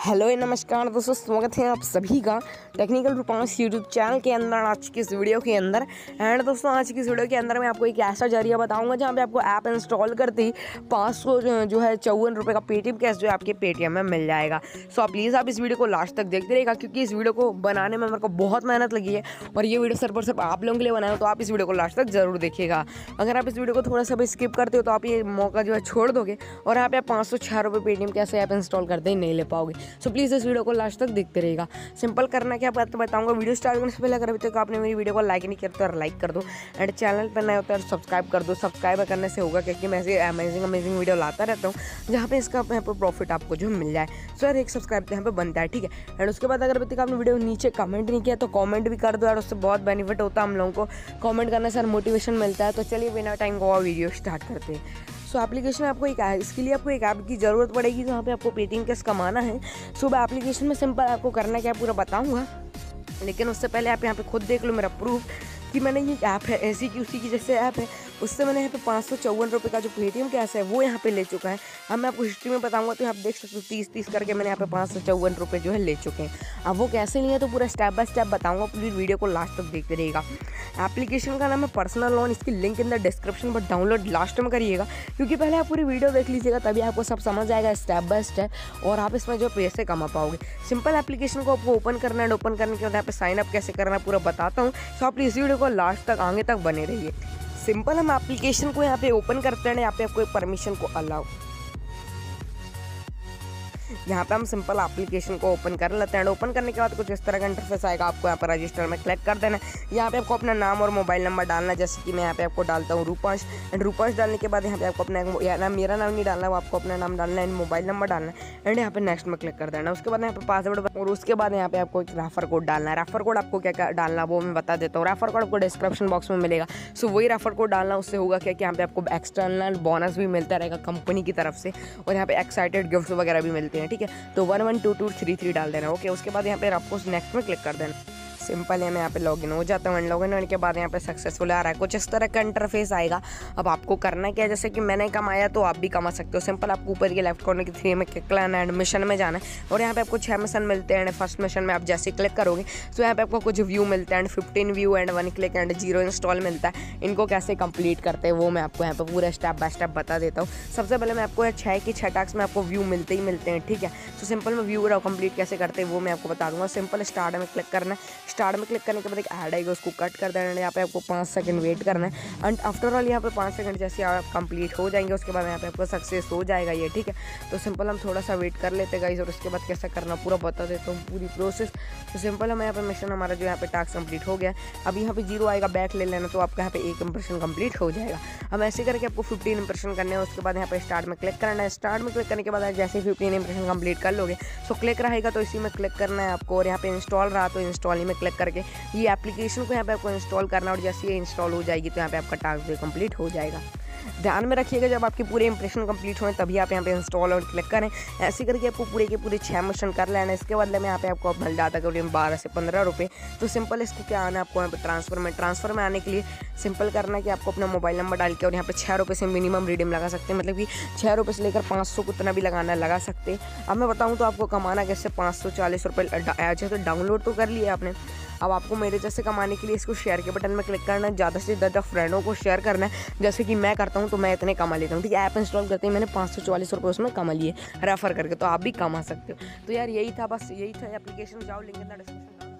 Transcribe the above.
Hello नमस्कार दोस्तों, स्वागत है आप सभी का टेक्निकल रूपांश यूट्यूब चैनल के अंदर आज की इस वीडियो के अंदर। एंड दोस्तों आज की इस वीडियो के अंदर मैं आपको एक ऐसा जरिया बताऊंगा जहां पे आपको ऐप इंस्टॉल करते ही 554 रुपये का पेटीएम कैश जो है आपके पेटीएम में मिल जाएगा। सो प्लीज़ आप इस वीडियो को लास्ट तक देखते रहिएगा, क्योंकि इस वीडियो को बनाने में मेरे को बहुत मेहनत लगी है और ये वीडियो सिर्फ और सिर्फ आप लोगों के लिए बनाया, तो आप इस वीडियो को लास्ट तक जरूर देखिएगा। अगर आप इस वीडियो को थोड़ा सा भी स्किप करते हो तो आप ये मौका जो है छोड़ दोगे और यहाँ पे आप 506 रुपये पेटीएम कैश ऐप इंस्टॉल करते ही नहीं ले पाओगे। सो प्लीज़ इस वीडियो को लास्ट तक देखते रहेगा। सिंपल करना क्या बात बताऊंगा। वीडियो स्टार्ट करने से पहले अगर अभी तक आपने मेरी वीडियो को लाइक नहीं किया तो लाइक कर दो, एंड चैनल पर नए होता है सब्सक्राइब कर दो। सब्सक्राइब करने से होगा क्योंकि मैं ऐसे अमेजिंग वीडियो लाता रहता हूँ जहाँ पे इसका यहाँ पर प्रॉफिट आपको जो मिल जाए। सो यार एक सब्सक्राइब यहाँ पे बनता है, ठीक है। एंड उसके बाद अगर अभी तक आपने वीडियो नीचे कमेंट नहीं किया तो कमेंट भी कर दो यार, उससे बहुत बेनिफिट होता है हम लोगों को। कमेंट करने से मोटिवेशन मिलता है। तो चलिए बिना टाइम को वीडियो स्टार्ट करते हैं। सो एप्लीकेशन में आपको इसके लिए आपको एक ऐप की ज़रूरत पड़ेगी जहाँ पे आपको पेटीएम कैश कमाना है। सो मैं एप्लीकेशन में सिंपल आपको करना क्या पूरा बताऊँगा, लेकिन उससे पहले आप यहाँ पे खुद देख लो मेरा प्रूफ कि मैंने ये ऐप है ऐसी की उसी की जैसे ऐप है, उससे मैंने यहाँ पे 554 रुपये का जो पेटीएम कैश है वो यहाँ पे ले चुका है। अब मैं आपको हिस्ट्री में बताऊंगा तो आप देख सकते हो 30 करके मैंने यहाँ पे 554 रुपये जो है ले चुके हैं। अब वो कैसे लिए तो पूरा स्टेप बाय स्टेप बताऊंगा, पूरी वीडियो को लास्ट तक देखते रहिएगा। एप्लीकेशन का नाम है पर्सनल लोन, इसकी लिंक इन द डिस्क्रिप्शन पर डाउनलोड लास्ट में करिएगा, क्योंकि पहले आप पूरी वीडियो देख लीजिएगा तभी आपको सब समझ आएगा स्टेप बाय स्टेप और आप इसमें जो पैसे कमा पाओगे। सिंपल एप्लीकेशन को आपको ओपन करना है, ओपन करने के बाद यहाँ पे साइन अप कैसे करना है पूरा बताता हूँ। सो आप इस वीडियो को लास्ट तक आगे तक बने रहिए। सिंपल हम एप्लीकेशन को यहाँ पे ओपन करते हैं, यहाँ पे आपको परमिशन को अलाउ, यहाँ पे हम सिंपल एप्लीकेशन को ओपन कर लेते हैं। ओपन करने के बाद कुछ इस तरह का इंटरफेस आएगा, आपको यहाँ पर रजिस्टर में क्लिक कर देना है। यहाँ पे आपको अपना नाम और मोबाइल नंबर डालना है, जैसे कि मैं यहाँ पे आपको डालता हूँ रूपांश। एंड रूपांश डालने के बाद यहाँ पे आपको अपना नाम, मेरा नाम नहीं डालना है, आपको अपना नाम डालना है, मोबाइल नंबर डालना है, एंड यहाँ पे नेक्स्ट में क्लिक कर देना है। उसके बाद यहाँ पे पासवर्ड और उसके बाद यहाँ पे आपको एक रेफर कोड डालना है। रेफर कोड आपको क्या क्या डालना है वो मैं बता देता हूँ। रेफर कोड आपको डिस्क्रिप्शन बॉक्स में मिलेगा। सो वही रेफर कोड डालना, उससे होगा क्या कि यहाँ पे आपको एक्सटर्नल बोनस भी मिलता रहेगा कंपनी की तरफ से, और यहाँ पे एक्साइटेड गिफ्ट वगैरह भी मिलते हैं, ठीक है। तो 112233 डाल देना, ओके। उसके बाद यहाँ पे आपको नेक्स्ट में क्लिक कर देना। सिंपल है, मैं यहाँ पे लॉगिन हो जाता हूँ। लॉगिन होने के बाद यहाँ पे सक्सेसफुल आ रहा है, कुछ इस तरह का इंटरफेस आएगा। अब आपको करना क्या है, जैसे कि मैंने कमाया तो आप भी कमा सकते हो। सिंपल आपको ऊपर के लेफ्ट कॉर्नर की 3 में क्लिक करना है, मिशन में जाना है, और यहाँ पे आपको 6 मिशन मिलते हैं। फर्स्ट मिशन में आप जैसे क्लिक करोगे तो यहाँ पे आपको कुछ व्यू मिलता है, 15 view and 1 click and 0 install मिलता है। इनको कैसे कंप्लीट करते हैं वो मैं आपको यहाँ पे पूरा स्टेप बाय स्टेप बता देता हूँ। सबसे पहले मैं आपको 6 टास्क में आपको व्यू मिलते ही मिलते हैं, ठीक है। तो सिंपल में व्यू कंप्लीट कैसे करते हैं वो मैं आपको बता दूंगा। सिंपल स्टार्ट में क्लिक करना है, स्टार्ट में क्लिक करने के बाद एक ऐड आएगा, उसको कट कर देना है। यहाँ पे आपको 5 सेकंड वेट करना है, एंड आफ्टर ऑल यहाँ पे 5 सेकंड जैसे आप कंप्लीट हो जाएंगे उसके बाद यहाँ पे आपको सक्सेस हो जाएगा ये, ठीक है। तो सिंपल हम थोड़ा सा वेट कर लेते हैं गाइस, और उसके बाद कैसा करना पूरा बता देता हूँ पूरी प्रोसेस। तो सिंपल हम यहाँ पे मिशन हमारा जो यहाँ पे टास्क कंप्लीट हो गया। अब यहाँ पे 0 आएगा, बैक ले लेना, तो आपका यहाँ पे 1 इंप्रेशन कंप्लीट हो जाएगा। हम ऐसे करके आपको 15 इंप्रेशन करने हैं। उसके बाद यहाँ पे स्टार्ट में क्लिक करना है। स्टार्ट में क्लिक करने के बाद जैसे 15 इंप्रेशन कंप्लीट कर लोगे तो क्लिक रहेगा, तो इसी में क्लिक करना है आपको, और यहाँ पे इंस्टॉल रहा तो इंस्टॉल ही में क्लिक करके ये एप्लीकेशन को यहाँ पे आपको इंस्टॉल करना है। और जैसे ये इंस्टॉल हो जाएगी तो यहाँ पे आपका टास्क भी कंप्लीट हो जाएगा। ध्यान में रखिएगा जब आपके पूरे इंप्रेशन कंप्लीट हों तभी आप यहाँ पे इंस्टॉल और क्लिक करें। ऐसे करके आपको पूरे के पूरे 6 मिशन कर लेना है। इसके बदले में यहाँ पे आपको मिल जाता है 12 से 15 रुपये। तो सिंपल इसको क्या आना है आपको यहाँ पे ट्रांसफर में आने के लिए सिंपल करना है कि आपको अपना मोबाइल नंबर डाल के, और यहाँ पे 6 रुपये से मिनिमम रिडीम लगा सकते हैं, मतलब कि 6 रुपये से लेकर 500 कितना भी लगाना लगा सकते हैं। अब मैं बताऊँ तो आपको कमाना कैसे 540 रुपये तो डाउनलोड तो कर लिया आपने। अब आपको मेरे जैसे कमाने के लिए इसको शेयर के बटन में क्लिक करना है, ज़्यादा से ज़्यादा फ्रेंडों को शेयर करना है, जैसे कि मैं करता हूँ तो मैं इतने कमा लेता हूँ, ठीक है। ऐप इंस्टॉल करते ही मैंने 544 रुपये उसमें कमा लिए रेफर करके, तो आप भी कमा सकते हो। तो यार यही था, बस यही था एप्लीकेशन। जाओ लिंक इन द डिस्क्रिप्शन।